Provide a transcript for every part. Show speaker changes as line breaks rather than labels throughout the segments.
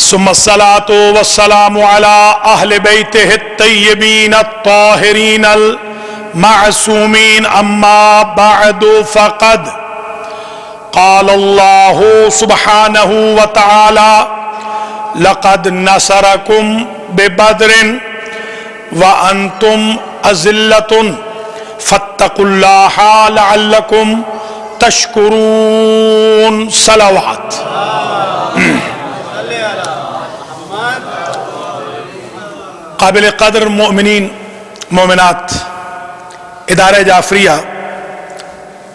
ثم الصلاة والسلام على أهل بيته الطيبين الطاهرين المعصومين أما بعد فقد قال الله سبحانه وتعالى لقد نصركم ببدر وأنتم أذلة فاتقوا الله لعلكم تشکرون. صلوات. قابل قدر مومنین مومنات، ادارہ جعفریہ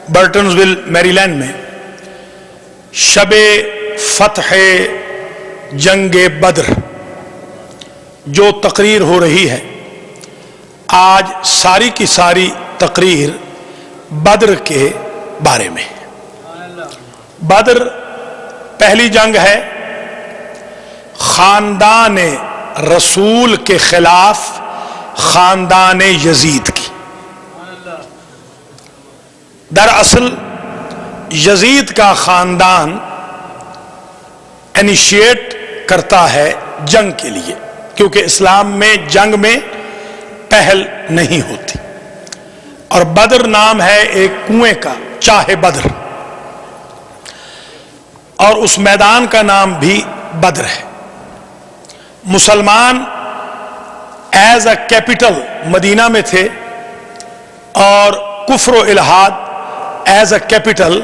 برٹنزول میری لینڈ میں شب فتح جنگ بدر جو تقریر ہو رہی ہے، آج ساری کی ساری تقریر بدر کے بارے میں. بدر پہلی جنگ ہے خاندان رسول کے خلاف خاندان یزید کی. دراصل یزید کا خاندان انیشیٹ کرتا ہے جنگ کے لیے، کیونکہ اسلام میں جنگ میں پہل نہیں ہوتی. اور بدر نام ہے ایک کنویں کا، چاہے بدر، اور اس میدان کا نام بھی بدر ہے. مسلمان ایز اے کیپٹل مدینہ میں تھے اور کفر و الحاد ایز اے کیپٹل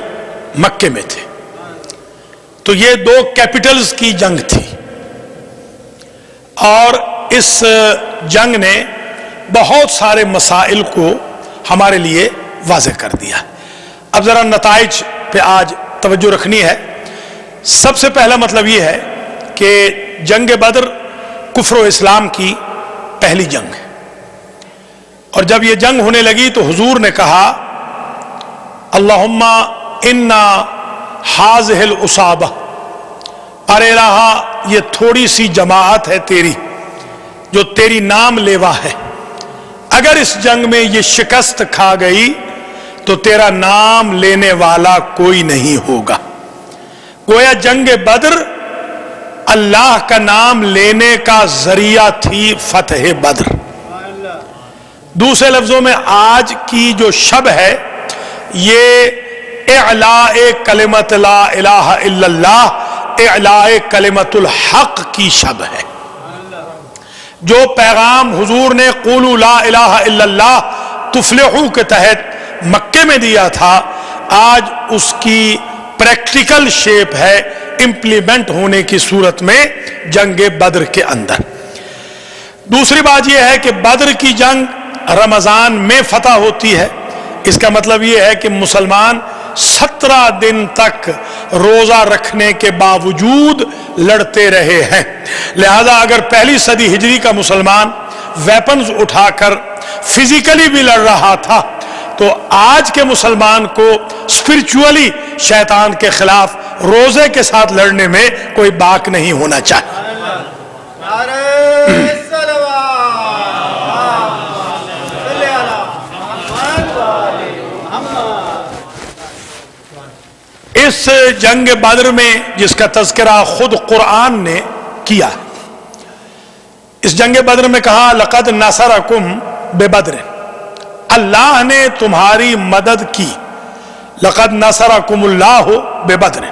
مکے میں تھے. تو یہ دو کیپٹلز کی جنگ تھی، اور اس جنگ نے بہت سارے مسائل کو ہمارے لیے واضح کر دیا. اب ذرا نتائج پہ آج توجہ رکھنی ہے. سب سے پہلا مطلب یہ ہے کہ جنگ بدر کفر و اسلام کی پہلی جنگ ہے، اور جب یہ جنگ ہونے لگی تو حضور نے کہا اللہم انا ہذہ العصابہ، ارے الہ یہ تھوڑی سی جماعت ہے تیری جو تیری نام لیوا ہے، اگر اس جنگ میں یہ شکست کھا گئی تو تیرا نام لینے والا کوئی نہیں ہوگا. گویا جنگ بدر اللہ کا نام لینے کا ذریعہ تھی فتح بدر. دوسرے لفظوں میں آج کی جو شب ہے یہ اعلاء کلمت لا الہ الا اللہ، اعلاء کلمت الحق کی شب ہے. جو پیغام حضور نے قولوا لا الہ الا اللہ تفلحوا کے تحت مکے میں دیا تھا، آج اس کی پریکٹیکل شیپ ہے امپلیمنٹ ہونے کی صورت میں جنگ بدر کے اندر. دوسری بات یہ ہے کہ بدر کی جنگ رمضان میں فتح ہوتی ہے. اس کا مطلب یہ ہے کہ مسلمان 17 دن تک روزہ رکھنے کے باوجود لڑتے رہے ہیں. لہذا اگر پہلی صدی ہجری کا مسلمان ویپنز اٹھا کر فزیکلی بھی لڑ رہا تھا تو آج کے مسلمان کو اسپرچولی شیطان کے خلاف روزے کے ساتھ لڑنے میں کوئی باک نہیں ہونا چاہیے. اس جنگ بدر میں جس کا تذکرہ خود قرآن نے کیا، اس جنگ بدر میں کہا لقد نصرکم ببدر، اللہ نے تمہاری مدد کی. لقد نصرکم اللہ ببدر،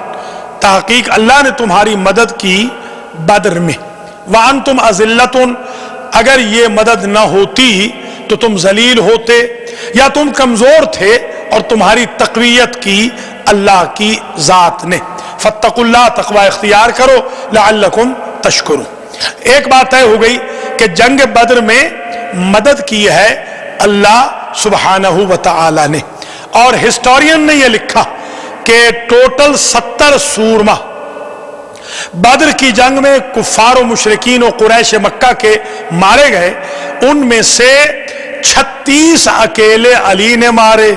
تحقیق اللہ نے تمہاری مدد کی بدر میں. وانتم اذلۃ، اگر یہ مدد نہ ہوتی تو تم ذلیل ہوتے یا تم کمزور تھے اور تمہاری تقویت کی اللہ کی ذات نے. فاتقوا اللہ، تقوی اختیار کرو، لعلکم تشکرون. ایک بات طے ہو گئی کہ جنگ بدر میں مدد کی ہے اللہ سبحانہ و تعالی نے. اور ہسٹورین نے یہ لکھا کہ ٹوٹل 70 سورما بدر کی جنگ میں کفار و مشرکین و قریش مکہ کے مارے گئے. ان میں سے 36 اکیلے علی نے مارے،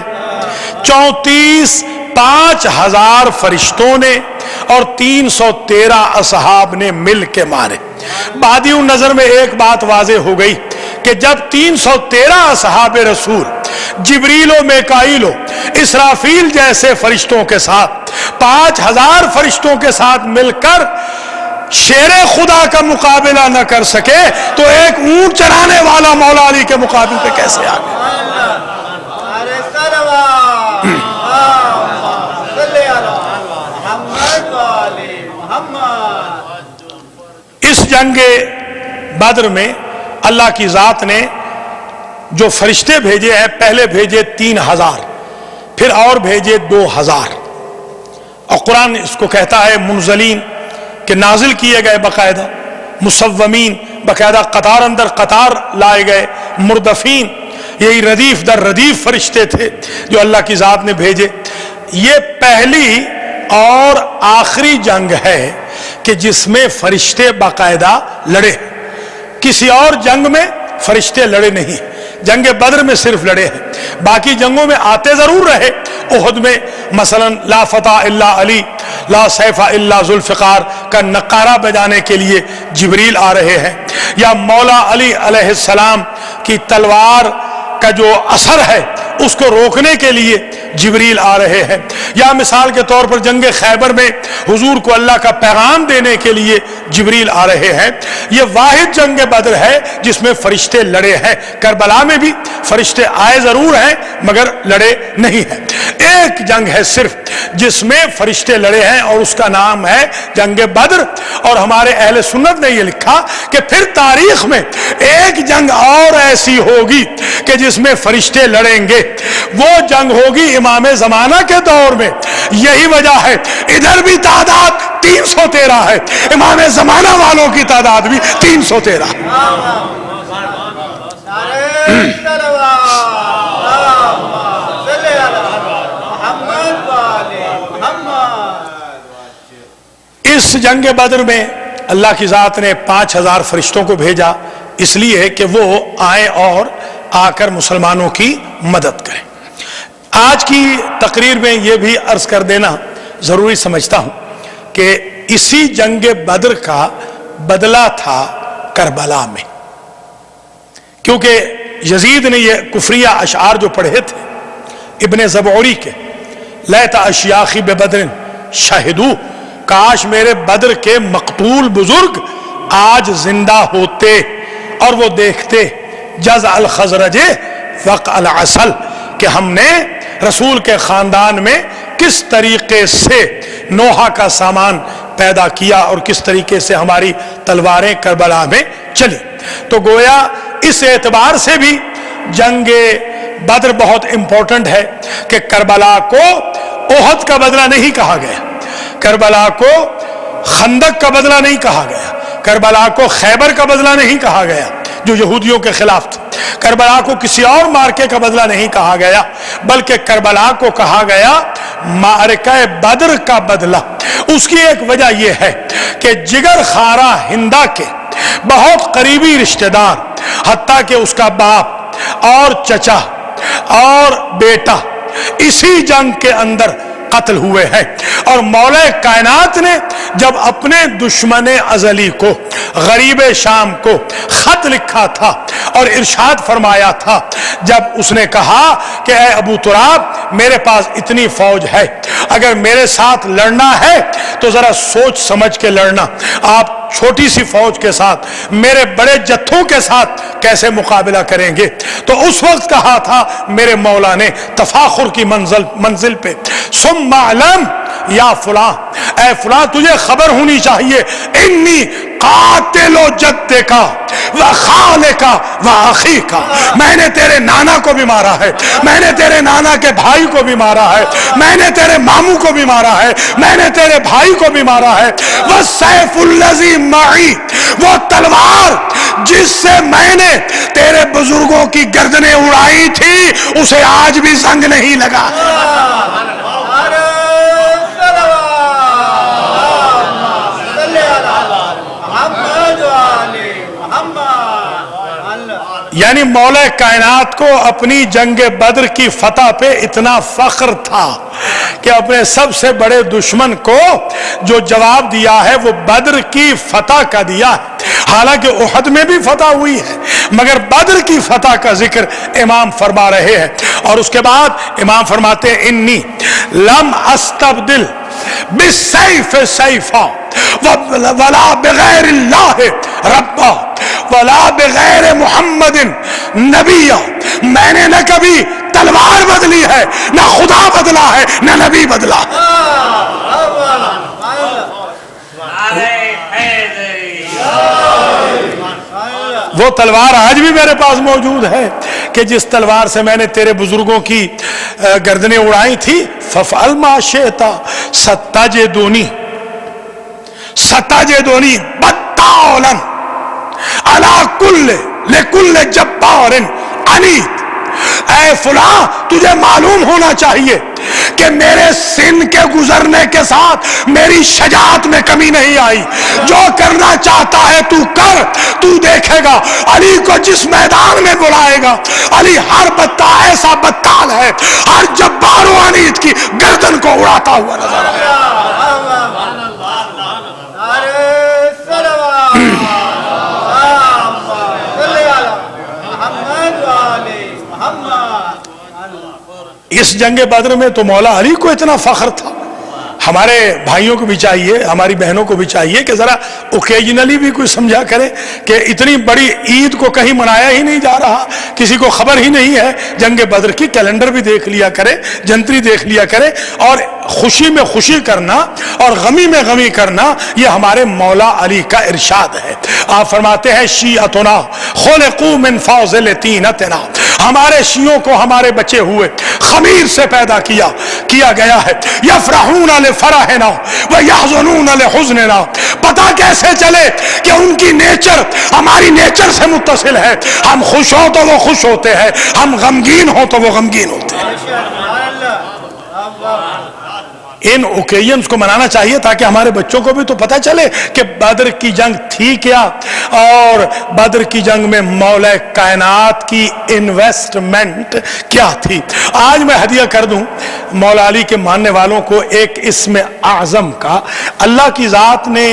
34 5000 فرشتوں نے، اور 313 اصحاب نے مل کے مارے. بادی نظر میں ایک بات واضح ہو گئی کہ جب 313 اصحاب رسول جبریل و میکائیل و اسرافیل جیسے فرشتوں کے ساتھ 5000 فرشتوں کے ساتھ مل کر شیر خدا کا مقابلہ نہ کر سکے تو ایک اونٹ چرانے والا مولا علی کے مقابلے پہ کیسے آ گئے؟ اس جنگ بدر میں اللہ کی ذات نے جو فرشتے بھیجے ہیں، پہلے بھیجے 3000، پھر اور بھیجے 2000، اور قرآن اس کو کہتا ہے منزلین، کہ نازل کیے گئے باقاعدہ، مصومین باقاعدہ قطار اندر قطار لائے گئے، مردفین، یہی ردیف در ردیف فرشتے تھے جو اللہ کی ذات نے بھیجے۔ یہ پہلی اور آخری جنگ ہے کہ جس میں فرشتے باقاعدہ لڑے، کسی اور جنگ میں فرشتے لڑے نہیں، جنگ بدر میں صرف لڑے ہیں، باقی جنگوں میں آتے ضرور رہے۔ احد میں مثلا لا فتح الا علی لا سیف الا ذوالفقار کا نقارہ بجانے کے لیے جبریل آ رہے ہیں، یا مولا علی علیہ السلام کی تلوار کا جو اثر ہے اس کو روکنے کے لیے جبریل آ رہے ہیں، یا مثال کے طور پر جنگ خیبر میں حضور کو اللہ کا پیغام دینے کے لیے جبریل آ رہے ہیں۔ یہ واحد جنگ بدر ہے جس میں فرشتے لڑے ہیں۔ کربلا میں بھی فرشتے آئے ضرور ہیں مگر لڑے نہیں ہیں۔ ایک جنگ ہے صرف جس میں فرشتے لڑے ہیں اور اس کا نام ہے جنگ بدر، اور ہمارے اہل سنت نے یہ لکھا کہ پھر تاریخ میں ایک جنگ اور ایسی ہوگی کہ جس میں فرشتے لڑیں گے، وہ جنگ ہوگی امام زمانہ کے دور میں۔ یہی وجہ ہے ادھر بھی تعداد 313 ہے، امام زمانہ والوں کی تعداد بھی 313 ہے۔ اس جنگ بدر میں اللہ کی ذات نے 5000 فرشتوں کو بھیجا، اس لیے کہ وہ آئیں اور آ کر مسلمانوں کی مدد کریں۔ آج کی تقریر میں یہ بھی عرض کر دینا ضروری سمجھتا ہوں کہ اسی جنگ بدر کا بدلہ تھا کربلا میں، کیونکہ یزید نے یہ کفریہ اشعار جو پڑھے تھے ابن زبعوری کے، لیت اشیاخی ببدر شاہدو، کاش میرے بدر کے مقتول بزرگ آج زندہ ہوتے اور وہ دیکھتے جز الخزرج وق العسل، کہ ہم نے رسول کے خاندان میں کس طریقے سے نوحہ کا سامان پیدا کیا اور کس طریقے سے ہماری تلواریں کربلا میں چلی۔ تو گویا اس اعتبار سے بھی جنگ بدر بہت امپورٹنٹ ہے کہ کربلا کو احد کا بدلہ نہیں کہا گیا، کربلا کو خندق کا بدلہ نہیں کہا گیا، کربلا کو خیبر کا بدلہ نہیں کہا گیا جو یہودیوں کے خلاف تھا، کربلا کو کسی اور مارکے کا بدلہ نہیں کہا گیا، بلکہ کربلا کو کہا گیا معرکہ بدر کا بدلہ۔ اس کی ایک وجہ یہ ہے کہ جگر خارہ ہندا کے بہت قریبی رشتہ دار، حتیٰ کہ اس کا باپ اور چچا اور بیٹا اسی جنگ کے اندر قتل ہوئے ہیں، اور مولا کائنات نے جب اپنے دشمن ازلی کو غریب شام کو خط لکھا تھا اور ارشاد فرمایا تھا، جب اس نے کہا کہ اے ابو تراب میرے پاس اتنی فوج ہے، اگر میرے ساتھ لڑنا ہے تو ذرا سوچ سمجھ کے لڑنا، آپ چھوٹی سی فوج کے ساتھ میرے بڑے جتھوں کے ساتھ کیسے مقابلہ کریں گے؟ تو اس وقت کہا تھا میرے مولا نے تفاخر کی منزل پہ، ثم اعلم یا فلاں، اے فلاں تجھے خبر ہونی چاہیے، انی قاتل جدک و خالک و اخیک، میں نے تیرے نانا کو بھی مارا ہے، میں نے تیرے نانا کے بھائی کو بھی مارا ہے، میں نے تیرے ماموں کو بھی مارا ہے، میں نے تیرے بھائی کو بھی مارا ہے، والسیف الذی معی، وہ تلوار جس سے میں نے تیرے بزرگوں کی گردنیں اڑائی تھی اسے آج بھی زنگ نہیں لگا۔ یعنی مولا کائنات کو اپنی جنگ بدر کی فتح پہ اتنا فخر تھا کہ اپنے سب سے بڑے دشمن کو جو جواب دیا ہے وہ بدر کی فتح کا دیا ہے۔ حالانکہ احد میں بھی فتح ہوئی ہے، مگر بدر کی فتح کا ذکر امام فرما رہے ہیں۔ اور اس کے بعد امام فرماتے ہیں انی لم استبدل بالسیف سیفا ولا بغیر اللہ ربا ولا بغیر محمد نبیا، میں نے نہ کبھی تلوار بدلی ہے، نہ خدا بدلا ہے، نہ نبی بدلا ہے۔ وہ تلوار آج بھی میرے پاس موجود ہے کہ جس تلوار سے میں نے تیرے بزرگوں کی گردنیں اڑائی تھی، ففعل ما شئت ستجدنی بطالا علی لکل جبار عنید۔ اے فلاں، تجھے معلوم ہونا چاہیے کہ میرے سن کے گزرنے کے ساتھ میری شجاعت میں کمی نہیں آئی۔ جو کرنا چاہتا ہے تو کر، تو دیکھے گا علی کو جس میدان میں بلائے گا، علی ہر بتا ایسا بطال ہے، ہر جبار و عنید کی گردن کو اڑاتا ہوا نظر آئے۔ اس جنگ بدر میں تو مولا علی کو اتنا فخر تھا۔ ہمارے بھائیوں کو بھی چاہیے، ہماری بہنوں کو بھی چاہیے کہ ذرا اوکیجنلی بھی کوئی سمجھا کرے کہ اتنی بڑی عید کو کہیں منایا ہی نہیں جا رہا، کسی کو خبر ہی نہیں ہے جنگ بدر کی، کیلنڈر بھی دیکھ لیا کرے، جنتری دیکھ لیا کرے، اور خوشی میں خوشی کرنا اور غمی میں غمی کرنا یہ ہمارے مولا علی کا ارشاد ہے۔ آپ فرماتے ہیں شیعتنا خلقوا من فاضل طینتنا، ہمارے شیعوں کو ہمارے بچے ہوئے خمیر سے پیدا کیا گیا ہے۔ یفرحون لفرحنا ویحزنون لحزننا، پتہ کیسے چلے کہ ان کی نیچر ہماری نیچر سے متصل ہے، ہم خوش ہوں تو وہ خوش ہوتے ہیں، ہم غمگین ہوں تو وہ غمگین ہوتے ہیں۔ ان اوکیزنز کو منانا چاہیے تاکہ ہمارے بچوں کو بھی تو پتہ چلے کہ بدر کی جنگ تھی کیا، اور بدر کی جنگ میں مولا کائنات کی انویسٹمنٹ کیا تھی۔ آج میں ہدیہ کر دوں مولا علی کے ماننے والوں کو ایک اسم اعظم کا۔ اللہ کی ذات نے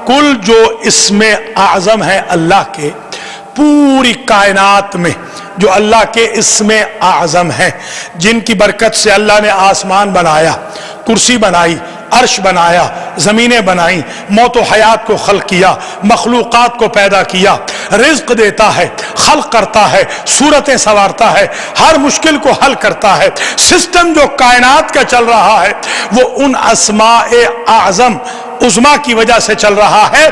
کل جو اسم اعظم ہے اللہ کے، پوری کائنات میں جو اللہ کے اسم اعظم ہیں، جن کی برکت سے اللہ نے آسمان بنایا، کرسی بنائی، عرش بنایا، زمینیں بنائیں، موت و حیات کو خلق کیا، مخلوقات کو پیدا کیا، رزق دیتا ہے، خلق کرتا ہے، صورتیں سنوارتا ہے، ہر مشکل کو حل کرتا ہے۔ سسٹم جو کائنات کا چل رہا ہے وہ ان اسماء اعظم عظما کی وجہ سے چل رہا ہے۔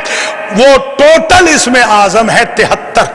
وہ ٹوٹل اسم اعظم ہے 73،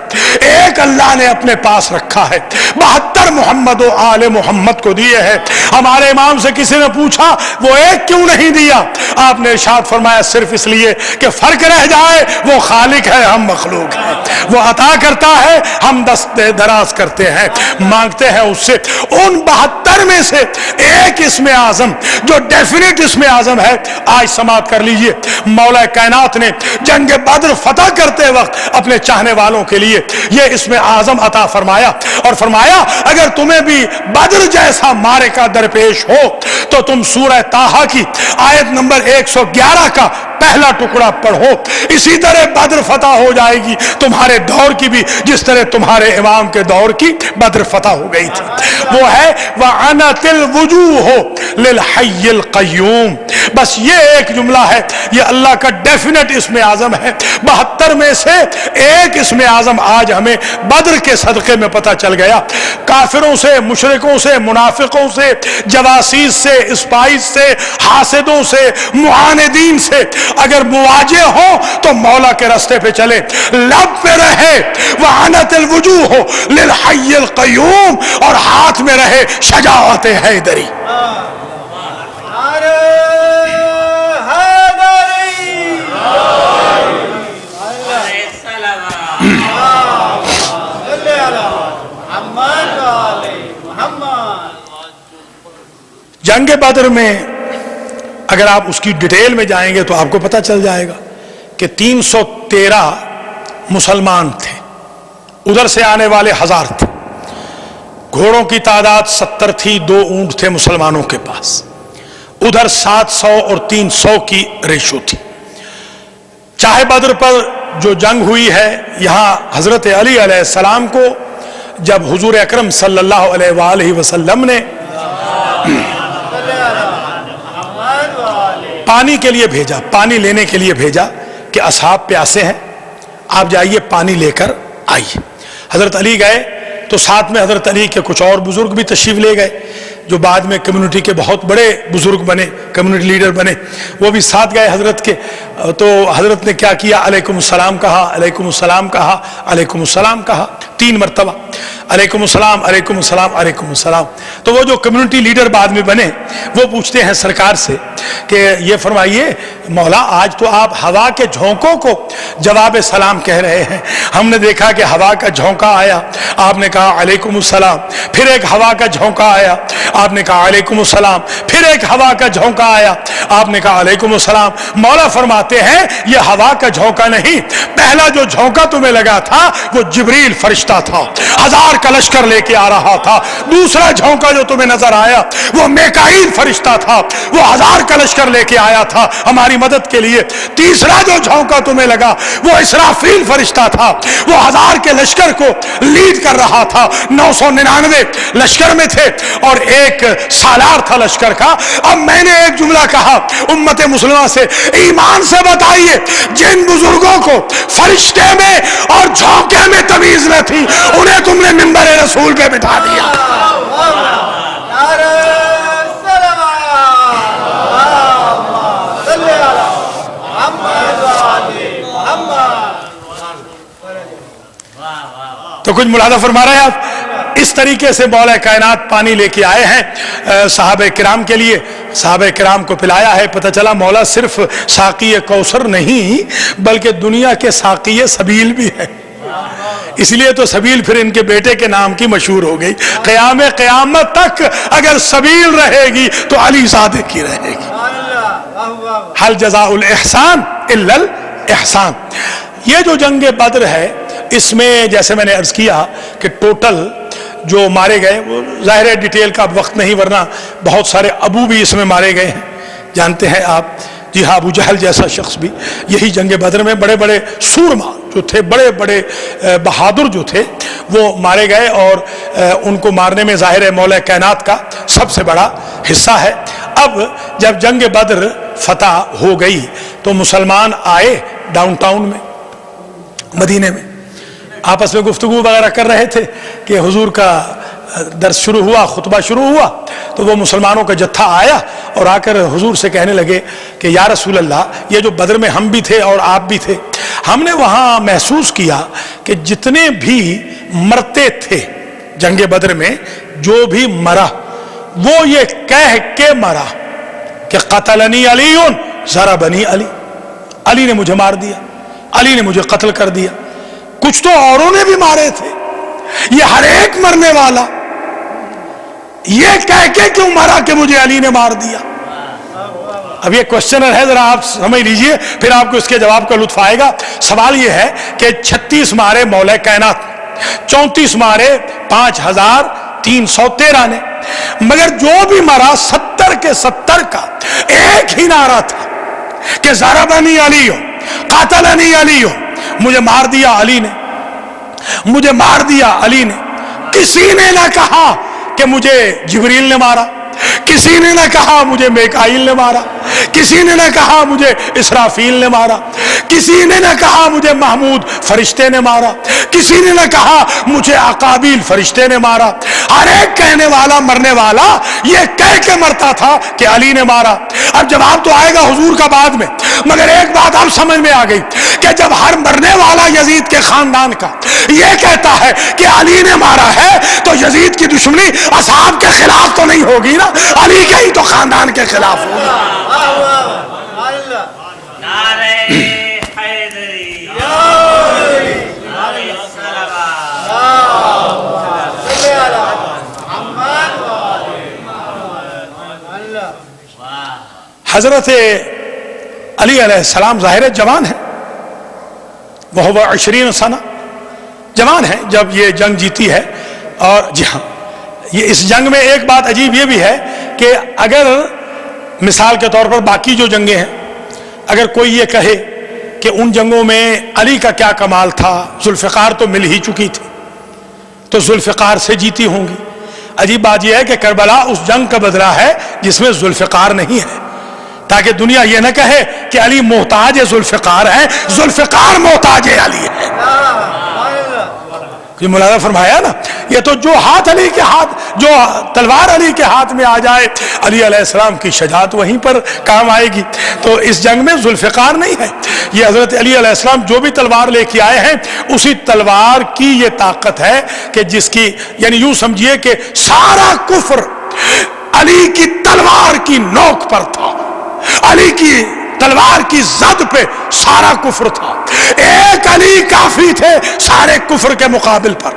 ایک اللہ نے اپنے پاس رکھا ہے، 72 محمد و آل محمد کو دیے ہیں۔ ہمارے امام سے کسی نے پوچھا وہ ایک کیوں نہیں دیا؟ آپ نے ارشاد فرمایا صرف اس لیے کہ فرق رہ جائے، وہ خالق ہے، ہم مخلوق ہیں، وہ عطا کرتا ہے، ہم دست دراز کرتے ہیں، مانگتے ہیں اس سے۔ ان 72 میں سے ایک اسم اعظم جو ڈیفینیٹ اسم اعظم ہے، آج سماعت کر لیجئے۔ مولا کائنات نے جنگ بدر فتح کرتے وقت اپنے چاہنے والوں کے لیے یہ اسم اعظم عطا فرمایا، اور فرمایا اگر تمہیں بھی بدر جیسا معرکہ درپیش ہو تو تم سورہ طٰہٰ کی آیت نمبر 111 کا پہلا ٹکڑا پڑھو، اسی طرح بدر فتح ہو جائے گی تمہارے دور کی بھی، جس طرح تمہارے امام کے دور کی بدر فتح ہو گئی تھی۔ وہ ہے وَعَنَتِ الْوُجُوهُ لِلْحَيِّ الْقَيُّومِ۔ بس یہ ایک جملہ ہے، یہ اللہ کا ڈیفینیٹ اسم اعظم ہے۔ 72 میں سے ایک اسم اعظم آج ہمیں بدر کے صدقے میں پتہ چل گیا۔ کافروں سے، مشرکوں سے، منافقوں سے، جواسیس سے، اسپائس سے، حاسدوں سے، معاندین سے اگر مواجہ ہو تو مولا کے راستے پہ چلے، لب پہ رہے وَعَنَتِ الْوُجُوهُ لِلْحَيِّ الْقَيُّومِ، اور ہاتھ میں رہے شجاعت حیدری۔ جنگ بدر میں اگر آپ اس کی ڈیٹیل میں جائیں گے تو آپ کو پتہ چل جائے گا کہ 313 مسلمان تھے، ادھر سے آنے والے 1000 تھے، گھوڑوں کی تعداد 70 تھی، 2 اونٹ تھے مسلمانوں کے پاس، ادھر 700 اور 300 کی ریشو تھی۔ چاہے بدر پر جو جنگ ہوئی ہے یہاں حضرت علی علیہ السلام کو جب حضور اکرم صلی اللہ علیہ وآلہ وسلم نے پانی کے لیے بھیجا، پانی لینے کے لیے بھیجا کہ اصحاب پیاسے ہیں، آپ جائیے پانی لے کر آئیے۔ حضرت علی گئے تو ساتھ میں حضرت علی کے کچھ اور بزرگ بھی تشریف لے گئے جو بعد میں کمیونٹی کے بہت بڑے بزرگ بنے، کمیونٹی لیڈر بنے، وہ بھی ساتھ گئے حضرت کے۔ تو حضرت نے کیا کیا؟ علیکم السلام کہا، علیکم السلام کہا، علیکم السلام کہا، 3 مرتبہ علیکم السلام، علیکم السلام، علیکم السلام۔ تو وہ جو کمیونٹی لیڈر بعد میں بنے وہ پوچھتے ہیں سرکار سے کہ یہ فرمائیے مولا، آج تو آپ ہوا کے جھونکوں کو جواب سلام کہہ رہے ہیں، ہم نے دیکھا کہ ہوا کا جھونکا آیا، آپ نے کہا علیکم السلام، پھر ایک ہوا کا جھونکا آیا، آپ نے کہا علیکم السلام، پھر ایک ہوا کا جھونکا آیا، آپ نے کہا علیکم السلام۔ مولا فرماتے ہیں یہ ہوا کا جھونکا نہیں، پہلا جو جھونکا تمہیں لگا تھا وہ جبریل فرشتہ تھا، 1000 کا لشکر لے کے آ رہا تھا۔ دوسرا جھونکا جو تمہیں نظر آیا وہ میکائیل فرشتہ تھا، وہ 1000 کا لشکر لے کے آیا تھا ہماری مدد کے لیے۔ تیسرا جو جھونکا تمہیں لگا وہ اسرافیل فرشتہ تھا، وہ 1000 کے لشکر کو لیڈ کر رہا تھا، 999 لشکر میں تھے اور ایک سالار تھا لشکر کا۔ اب میں نے ایک جملہ کہا امت مسلمہ سے، ایمان سے بتائیے جن بزرگوں کو فرشتے میں اور جھونکے میں تمیز نہ تھی انہیں تم نے منبر رسول پہ بٹھا دیا۔ تو کچھ ملاحظہ فرما رہے ہیں آپ؟ اس طریقے سے مولا کائنات پانی لے کے آئے ہیں صحابہ کرام کے لیے، صحابہ کرام کو پلایا ہے۔ پتہ چلا مولا صرف ساقی کوثر نہیں بلکہ دنیا کے ساقی سبیل بھی ہے، اس لیے تو سبیل پھر ان کے بیٹے کے نام کی مشہور ہو گئی۔ قیامت تک اگر سبیل رہے گی تو علی زادے کی رہے گی۔ حل جزاء الاحسان الا الاحسان۔ یہ جو جنگ بدر ہے اس میں جیسے میں نے عرض کیا کہ ٹوٹل جو مارے گئے، وہ ظاہر ہے ڈیٹیل کا اب وقت نہیں ورنہ بہت سارے ابو بھی اس میں مارے گئے ہیں، جانتے ہیں آپ۔ جی ہاں، ابو جہل جیسا شخص بھی یہی جنگ بدر میں، بڑے بڑے سورما جو تھے، بڑے بڑے بہادر جو تھے وہ مارے گئے، اور ان کو مارنے میں ظاہر ہے مولا کائنات کا سب سے بڑا حصہ ہے۔ اب جب جنگ بدر فتح ہو گئی تو مسلمان آئے ڈاؤن ٹاؤن میں، مدینے میں، آپس میں گفتگو وغیرہ کر رہے تھے کہ حضور کا درس شروع ہوا، خطبہ شروع ہوا، تو وہ مسلمانوں کا جتھا آیا اور آ کر حضور سے کہنے لگے کہ یا رسول اللہ، یہ جو بدر میں ہم بھی تھے اور آپ بھی تھے، ہم نے وہاں محسوس کیا کہ جتنے بھی مرتے تھے جنگ بدر میں، جو بھی مرا وہ یہ کہہ کے مرا کہ قتلنی علی ضربنی علی، علی نے مجھے مار دیا، علی نے مجھے قتل کر دیا۔ کچھ تو اوروں نے بھی مارے تھے، یہ ہر ایک مرنے والا یہ کہہ کے کیوں مارا کہ مجھے علی نے مار دیا؟ اب یہ کوشچنر ہے، ذرا آپ سمجھ لیجئے پھر آپ کو اس کے جواب کا لطف آئے گا۔ سوال یہ ہے کہ 36 مارے مولا کائنات، 34 مارے 5313 نے، مگر جو بھی مرا 70 کے 70 کا ایک ہی نعرہ تھا کہ ضربنی علی قاتلنی علی، مجھے مار دیا علی نے، مجھے مار دیا علی نے۔ کسی نے نہ کہا کہ مجھے جبریل نے مارا، کسی نے نہ کہا مجھے میکائیل نے مارا، کسی نے نہ کہا مجھے اسرافیل نے مارا، کسی نے نہ کہا مجھے محمود فرشتے نے مارا، کسی نے نہ کہا مجھے عقابیل فرشتے نے مارا۔ ہر ایک کہنے والا مرنے والا یہ کہہ کے مرتا تھا کہ علی نے مارا۔ اب جواب تو آئے گا حضور کا بعد میں، مگر ایک بات اب سمجھ میں آ گئی کہ جب ہر مرنے والا یزید کے خاندان کا یہ کہتا ہے کہ علی نے مارا ہے تو یزید کی دشمنی اصحاب کے خلاف تو نہیں ہوگی نا، علی کے ہی تو خاندان کے خلاف ہوگی۔ حضرت علی علیہ السلام ظاہر جوان ہے، وہ 20 سنہ جوان ہے جب یہ جنگ جیتی ہے۔ اور جی ہاں، یہ اس جنگ میں ایک بات عجیب یہ بھی ہے کہ اگر مثال کے طور پر باقی جو جنگیں ہیں، اگر کوئی یہ کہے کہ ان جنگوں میں علی کا کیا کمال تھا. ذوالفقار تو مل ہی چکی تھی تو ذوالفقار سے جیتی ہوں گی. عجیب بات یہ ہے کہ کربلا اس جنگ کا بدلہ ہے جس میں ذوالفقار نہیں ہے، تاکہ دنیا یہ نہ کہے کہ علی محتاج ذوالفقار ہے، ذوالفقار محتاج علی ہے. یہ ملاحظہ فرمایا نا، یہ تو جو ہاتھ علی کے ہاتھ، جو تلوار علی کے ہاتھ میں آ جائے علی علیہ السلام کی شجاعت وہیں پر کام آئے گی. تو اس جنگ میں ذوالفقار نہیں ہے، یہ حضرت علی علیہ السلام جو بھی تلوار لے کے آئے ہیں اسی تلوار کی یہ طاقت ہے کہ جس کی، یعنی یوں سمجھیے کہ سارا کفر علی کی تلوار کی نوک پر تھا، علی کی تلوار کی زد پہ سارا کفر تھا. ایک علی کافی تھے سارے کفر کے مقابل پر.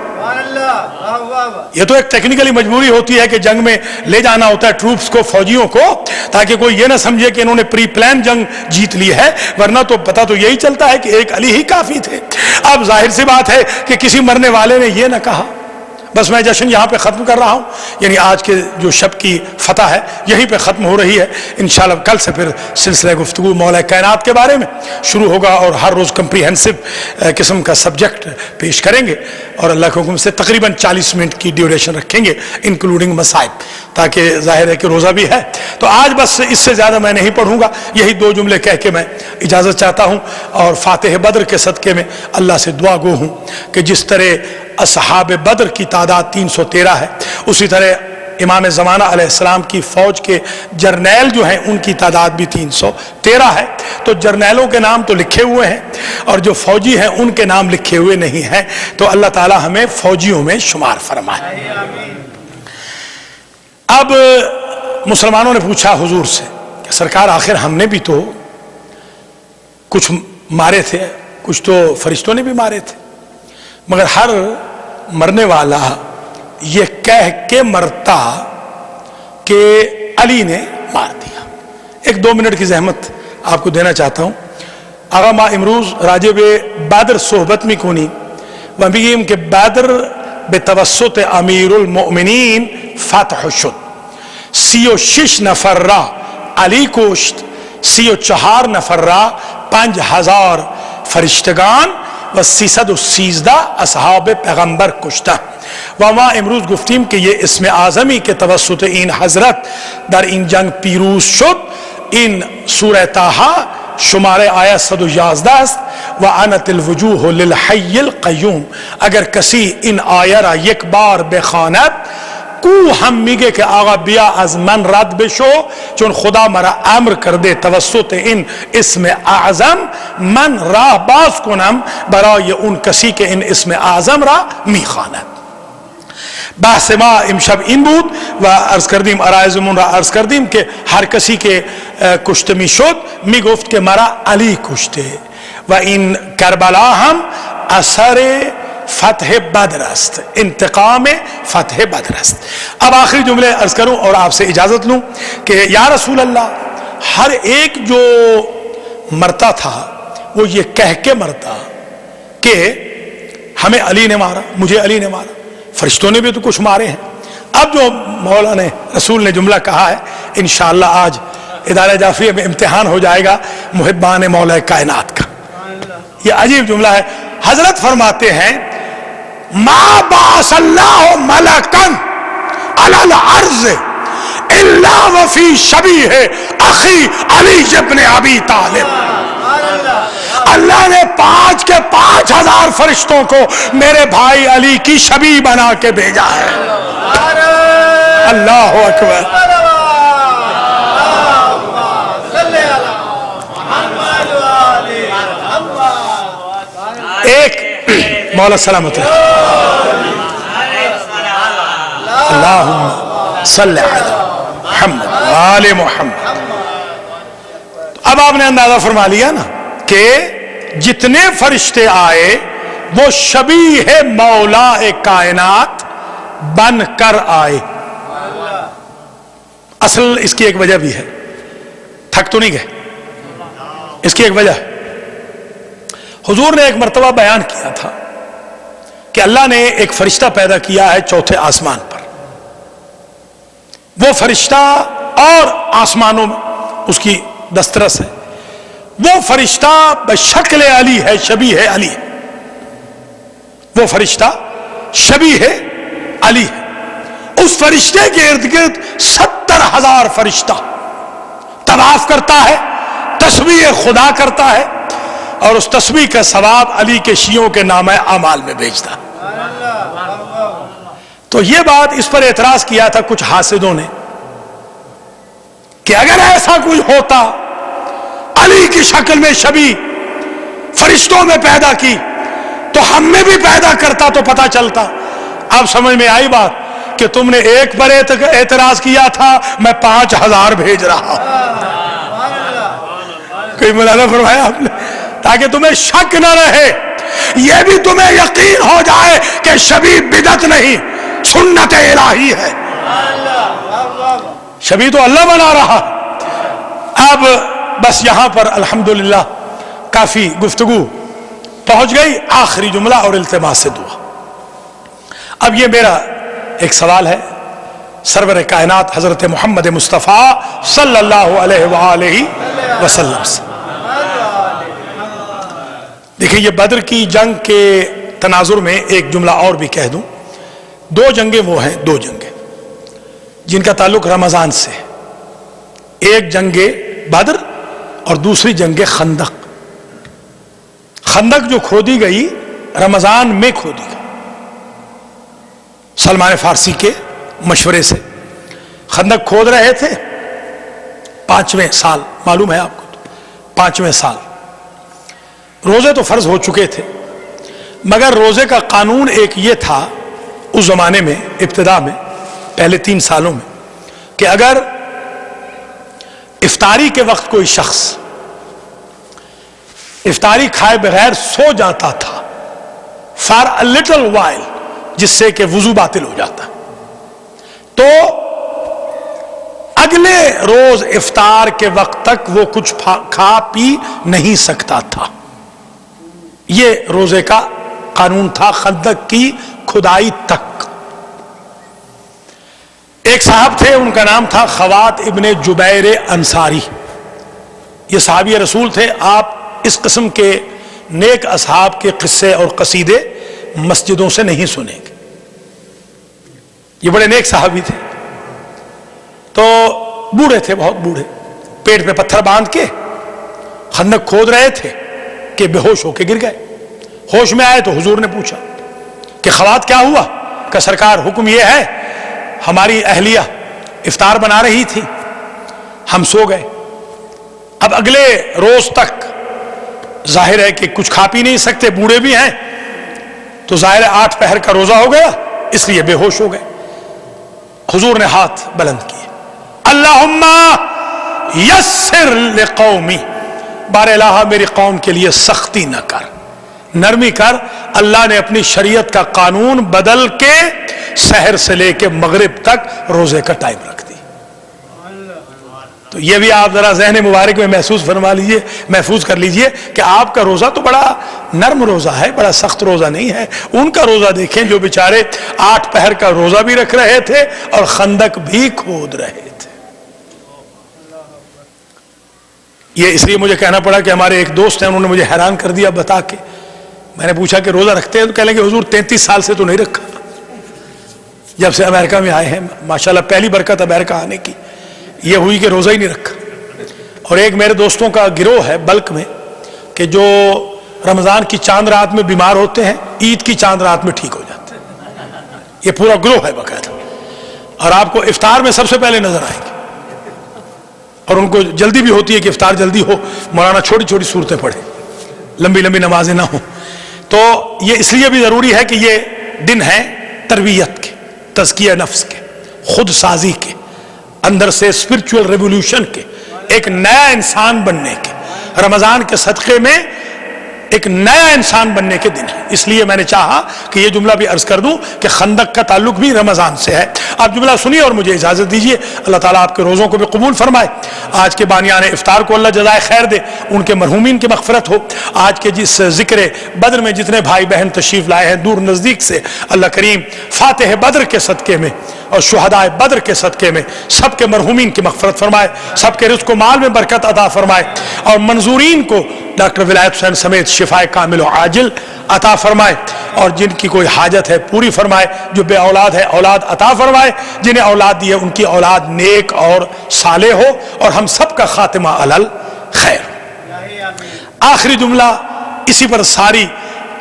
یہ تو ایک ٹیکنیکلی مجبوری ہوتی ہے کہ جنگ میں لے جانا ہوتا ہے ٹروپس کو، فوجیوں کو، تاکہ کوئی یہ نہ سمجھے کہ انہوں نے پری پلان جنگ جیت لی ہے، ورنہ تو پتہ تو یہی چلتا ہے کہ ایک علی ہی کافی تھے. اب ظاہر سی بات ہے کہ کسی مرنے والے نے یہ نہ کہا. بس میں جشن یہاں پہ ختم کر رہا ہوں، یعنی آج کے جو شب کی فتح ہے یہیں پہ ختم ہو رہی ہے. انشاءاللہ کل سے پھر سلسلہ گفتگو مولا کائنات کے بارے میں شروع ہوگا اور ہر روز کمپریہنسو قسم کا سبجیکٹ پیش کریں گے، اور اللہ کے حکم سے تقریباً 40 منٹ کی ڈیوریشن رکھیں گے انکلوڈنگ مصائب، تاکہ ظاہر ہے کہ روزہ بھی ہے. تو آج بس اس سے زیادہ میں نہیں پڑھوں گا، یہی 2 جملے کہہ کے میں اجازت چاہتا ہوں، اور فاتح بدر کے صدقے میں اللہ سے دعا گو ہوں کہ جس طرح اصحاب بدر کی تعداد 313 ہے، اسی طرح امام زمانہ علیہ السلام کی فوج کے جرنیل جو ہیں ان کی تعداد بھی 313 ہے. تو جرنیلوں کے نام تو لکھے ہوئے ہیں اور جو فوجی ہیں ان کے نام لکھے ہوئے نہیں ہیں. تو اللہ تعالی ہمیں فوجیوں میں شمار فرمائے. اب مسلمانوں نے پوچھا حضور سے کہ سرکار آخر ہم نے بھی تو کچھ مارے تھے، کچھ تو فرشتوں نے بھی مارے تھے، مگر ہر مرنے والا یہ کہہ کے مرتا کہ علی نے مار دیا. 1-2 منٹ کی زحمت آپ کو دینا چاہتا ہوں. آقا ما امروز راجع به بدر صحبت میکنیم و میگیم که بدر به توسط امیر المؤمنین فتح شد. 36 نفر را علی کشت، 34 نفر را 5000 فرشتگان و 313 اصحاب پیغمبر کشتن. و ما امروز گفتیم که یہ اسم اعظمی که توسط این حضرت در این جنگ پیروز شد، این سوره طه شماره آیه 111 است و عنت الوجوه للحی القیوم. اگر کسی این آیه را یک بار بخواند کو هم میگه که آقا بیا از من رد بشو، چون خدا مرا امر کرده توسط این اسم اعظم من راه باز کنم برای اون کسی که این اسم اعظم را میخواند. بحث ما امشب این بود و عرض کردیم، عرایزمون را عرض کردیم که هر کسی که کشته میشد میگفت که مرا علی کشته و این کربلا هم اثر فتح بدر است، انتقام فتح بدر است. اب آخری جملے عرض کروں اور آپ سے اجازت لوں کہ یا رسول اللہ، ہر ایک جو مرتا تھا وہ یہ کہہ کے مرتا کہ ہمیں علی نے مارا، مجھے علی نے مارا. فرشتوں نے بھی تو کچھ مارے ہیں. اب جو مولا نے رسول نے جملہ کہا ہے، انشاءاللہ آج ادارہ جعفریہ میں امتحان ہو جائے گا محبان مولا کائنات کا. یہ عجیب جملہ ہے. حضرت فرماتے ہیں ما بعث اللہ ملکن علی الارض الا وفی شبیہ اخی علی ابن ابی طالب. اللہ نے 5 کے 5000 فرشتوں کو میرے بھائی علی کی شبیہ بنا کے بھیجا ہے. اللہ اکبر. ایک مولا سلامت اللہم صلی علی محمد آل محمد. اب آپ نے اندازہ فرما لیا نا کہ جتنے فرشتے آئے وہ شبیہ مولا کائنات بن کر آئے. اصل اس کی ایک وجہ بھی ہے، تھک تو نہیں گئے، اس کی ایک وجہ ہے. حضور نے ایک مرتبہ بیان کیا تھا کہ اللہ نے ایک فرشتہ پیدا کیا ہے 4تھے آسمان پر. وہ فرشتہ اور آسمانوں میں اس کی دسترس ہے. وہ فرشتہ بشکل علی ہے، شبیہ علی ہے، وہ فرشتہ شبیہ علی ہے۔ اس فرشتے کے ارد گرد 70,000 فرشتہ طواف کرتا ہے، تسبیح خدا کرتا ہے، اور اس تسبیح کا ثواب علی کے شیعوں کے نامہ اعمال میں بھیجتا ہے۔ تو یہ بات، اس پر اعتراض کیا تھا کچھ حاسدوں نے کہ اگر ایسا کچھ ہوتا، علی کی شکل میں شبیہ فرشتوں میں پیدا کی تو ہم میں بھی پیدا کرتا تو پتہ چلتا۔ اب سمجھ میں آئی بات کہ تم نے ایک پر اعتراض کیا تھا، میں 5,000 بھیج رہا ہوں۔ کوئی ملاحظہ فرمایا آپ نے؟ تاکہ تمہیں شک نہ رہے، یہ بھی تمہیں یقین ہو جائے کہ شبیہ بدعت نہیں، سنت الہی ہے۔ شبیہ تو اللہ بنا رہا۔ اب بس یہاں پر الحمدللہ کافی گفتگو پہنچ گئی، آخری جملہ اور التماس سے دعا۔ اب یہ میرا ایک سوال ہے سرور کائنات حضرت محمد مصطفیٰ صلی اللہ علیہ وآلہ وسلم سے۔ دیکھیں، یہ بدر کی جنگ کے تناظر میں ایک جملہ اور بھی کہہ دوں۔ دو جنگیں وہ ہیں، دو جنگیں جن کا تعلق رمضان سے ہے، ایک جنگ بدر اور دوسری جنگ خندق۔ خندق جو کھودی گئی رمضان میں کھودی گئی، سلمان فارسی کے مشورے سے خندق کھود رہے تھے 5ویں سال، معلوم ہے آپ کو، 5ویں سال۔ روزے تو فرض ہو چکے تھے، مگر روزے کا قانون ایک یہ تھا اس زمانے میں، ابتدا میں پہلے 3 سالوں میں، کہ اگر افطاری کے وقت کوئی شخص افطاری کھائے بغیر سو جاتا تھا فار اے لٹل وائل، جس سے کہ وضو باطل ہو جاتا، تو اگلے روز افطار کے وقت تک وہ کچھ کھا پی نہیں سکتا تھا۔ یہ روزے کا قانون تھا خندق کی کھدائی تک۔ ایک صاحب تھے، ان کا نام تھا خوات ابن جبیر انصاری، یہ صحابی رسول تھے۔ آپ اس قسم کے نیک اصحاب کے قصے اور قصیدے مسجدوں سے نہیں سنیں گے، یہ بڑے نیک صحابی تھے۔ تو بوڑھے تھے، بہت بوڑھے، پیٹ پہ پتھر باندھ کے خندق کھود رہے تھے کہ بے ہوش ہو کے گر گئے۔ ہوش میں آئے تو حضور نے پوچھا کہ خوات کیا ہوا؟ کہ سرکار حکم یہ ہے، ہماری اہلیہ افطار بنا رہی تھی، ہم سو گئے، اب اگلے روز تک ظاہر ہے کہ کچھ کھا پی نہیں سکتے، بوڑھے بھی ہیں، تو ظاہر ہے 8 پہر کا روزہ ہو گیا، اس لیے بے ہوش ہو گئے۔ حضور نے ہاتھ بلند کیے، اللہم یسر لقومی، بار الہ میری قوم کے لیے سختی نہ کر، نرمی کر۔ اللہ نے اپنی شریعت کا قانون بدل کے سحر سے لے کے مغرب تک روزے کا ٹائم رکھ دی۔ تو یہ بھی آپ ذرا ذہن مبارک میں محسوس فرما لیجئے، محفوظ کر لیجئے کہ آپ کا روزہ تو بڑا نرم روزہ ہے، بڑا سخت روزہ نہیں ہے۔ ان کا روزہ دیکھیں جو بیچارے 8 پہر کا روزہ بھی رکھ رہے تھے اور خندق بھی کھود رہے تھے۔ یہ اس لیے مجھے کہنا پڑا کہ ہمارے ایک دوست ہیں، انہوں نے مجھے حیران کر دیا بتا کے۔ میں نے پوچھا کہ روزہ رکھتے ہیں؟ تو کہہ لیں کہ حضور 33 سال سے تو نہیں رکھا، جب سے امریکہ میں آئے ہیں۔ ماشاءاللہ پہلی برکت امریکہ آنے کی یہ ہوئی کہ روزہ ہی نہیں رکھا۔ اور ایک میرے دوستوں کا گروہ ہے بلک میں کہ جو رمضان کی چاند رات میں بیمار ہوتے ہیں، عید کی چاند رات میں ٹھیک ہو جاتے ہیں۔ یہ پورا گروہ ہے باقاعدہ، اور آپ کو افطار میں سب سے پہلے نظر آئیں گے، اور ان کو جلدی بھی ہوتی ہے کہ افطار جلدی ہو، مولانا چھوٹی چھوٹی صورتیں پڑھیں، لمبی لمبی نمازیں نہ ہوں۔ تو یہ اس لیے بھی ضروری ہے کہ یہ دن ہیں تربیت کے، تزکیہ نفس کے، خود سازی کے، اندر سے اسپرچول ریولیوشن کے، ایک نیا انسان بننے کے۔ رمضان کے صدقے میں ایک نیا انسان بننے کے دن ہے. اس لیے میں نے چاہا کہ یہ جملہ بھی عرض کر دوں کہ خندق کا تعلق بھی رمضان سے ہے. آپ جملہ سنیے اور مجھے اجازت دیجیے. اللہ تعالیٰ آپ کے روزوں کو بھی قبول فرمائے. آج کے بانیان افطار کو اللہ جزائے خیر دے, ان کے مرحومین کی مغفرت ہو. آج کے جس ذکر بدر میں جتنے بھائی بہن تشریف لائے ہیں دور نزدیک سے, اللہ کریم فاتح بدر کے صدقے میں اور شہدائے بدر کے صدقے میں سب کے مرحومین کی مغفرت فرمائے, سب کے رزق و مال میں برکت عطا فرمائے, اور منظورین کو ڈاکٹر ولایت حسین سمیت شفائے کامل و عاجل عطا فرمائے, اور جن کی کوئی حاجت ہے پوری فرمائے, جو بے اولاد ہے اولاد عطا فرمائے, جنہیں اولاد دی ہے ان کی اولاد نیک اور صالح ہو, اور ہم سب کا خاتمہ علل خیر. آخری جملہ اسی پر ساری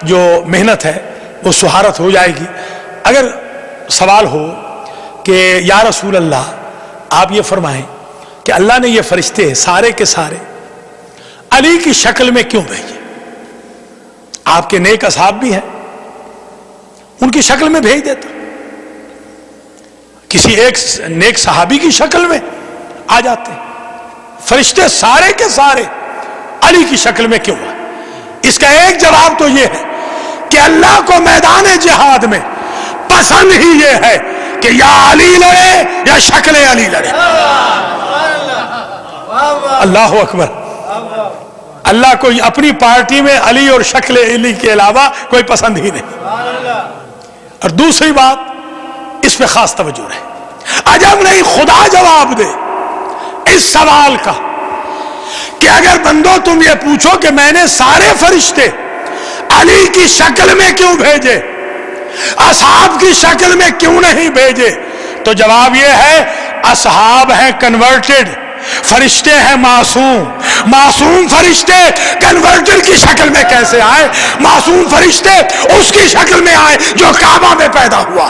جو محنت ہے وہ سہارت ہو جائے گی. اگر سوال ہو کہ یا رسول اللہ آپ یہ فرمائیں کہ اللہ نے یہ فرشتے سارے کے سارے علی کی شکل میں کیوں بھیجے؟ آپ کے نیک اصحاب بھی ہیں, ان کی شکل میں بھیج دیتا, کسی ایک نیک صحابی کی شکل میں آ جاتے. فرشتے سارے کے سارے علی کی شکل میں کیوں آئے؟ اس کا ایک جواب تو یہ ہے کہ اللہ کو میدان جہاد میں پسند ہی یہ ہے کہ یا علی لڑے یا شکل علی لڑے. اللہ اکبر. اللہ کو اپنی پارٹی میں علی اور شکل علی کے علاوہ کوئی پسند ہی نہیں. اور دوسری بات اس پہ خاص توجہ رہے, عجب نہیں خدا جواب دے اس سوال کا کہ اگر بندو تم یہ پوچھو کہ میں نے سارے فرشتے علی کی شکل میں کیوں بھیجے, اصحاب کی شکل میں کیوں نہیں بھیجے, تو جواب یہ ہے اصحاب ہیں کنورٹڈ, فرشتے ہیں معصوم. معصوم فرشتے کنورٹڈ کی شکل میں کیسے آئے؟ معصوم فرشتے اس کی شکل میں آئے جو کعبہ میں پیدا ہوا.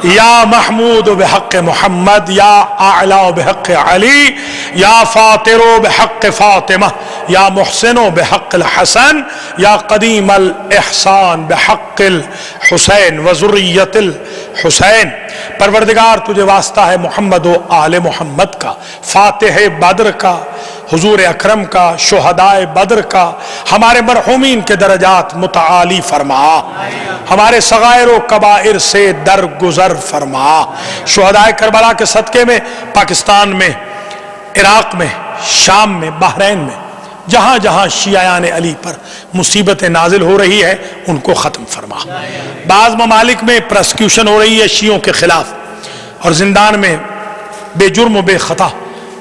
یا محمود بحق محمد, یا اعلی بحق علی, یا فاطر بحق فاطمہ, یا محسن بحق الحسن, یا قدیم الاحسان بحق الحسین وذریت الحسین. پروردگار تجھے واسطہ ہے محمد و آل محمد کا, فاتح بدر کا, حضور اکرم کا, شہدائے بدر کا, ہمارے مرحومین کے درجات متعالی فرما, ہمارے صغائر و کبائر سے درگزر فرما. شہدائے کربلا کے صدقے میں پاکستان میں, عراق میں, شام میں, بحرین میں, جہاں جہاں شیعیان علی پر مصیبتیں نازل ہو رہی ہے ان کو ختم فرما. بعض ممالک میں پراسیکیوشن ہو رہی ہے شیعوں کے خلاف, اور زندان میں بے جرم و بے خطا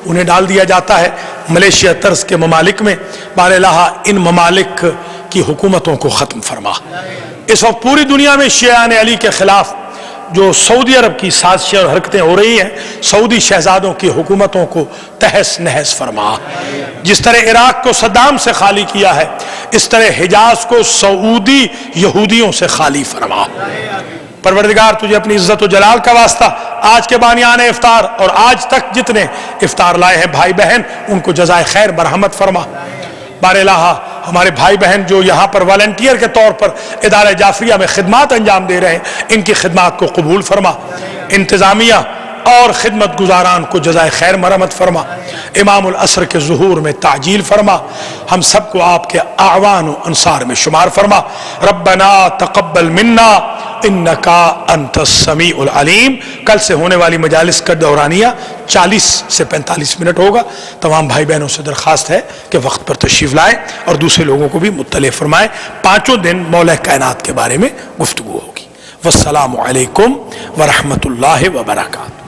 انہیں ڈال دیا جاتا ہے. ملیشیا طرز کے ممالک میں بار الہ ان ممالک کی حکومتوں کو ختم فرما. اس وقت پوری دنیا میں شیعیان علی کے خلاف جو سعودی عرب کی سازشیں اور حرکتیں ہو رہی ہیں, سعودی شہزادوں کی حکومتوں کو تہس نہس فرما. جس طرح عراق کو صدام سے خالی کیا ہے اس طرح حجاز کو سعودی یہودیوں سے خالی فرما. پروردگار تجھے اپنی عزت و جلال کا واسطہ آج کے بانیان افطار اور آج تک جتنے افطار لائے ہیں بھائی بہن ان کو جزائے خیر مرحمت فرما. بار الہ ہمارے بھائی بہن جو یہاں پر والنٹیئر کے طور پر ادارہ جعفریہ میں خدمات انجام دے رہے ہیں ان کی خدمات کو قبول فرما. انتظامیہ اور خدمت گزاران کو جزائے خیر مرحمت فرما. امام العصر کے ظہور میں تعجیل فرما. ہم سب کو آپ کے اعوان و انصار میں شمار فرما. ربنا تقبل منا انکا انت السمیع العلیم. کل سے ہونے والی مجالس کا دورانیہ 40 سے 45 منٹ ہوگا. تمام بھائی بہنوں سے درخواست ہے کہ وقت پر تشریف لائیں اور دوسرے لوگوں کو بھی مطلع فرمائیں. 5 دن مولا کائنات کے بارے میں گفتگو ہوگی. والسلام علیکم ورحمۃ اللہ وبرکاتہ.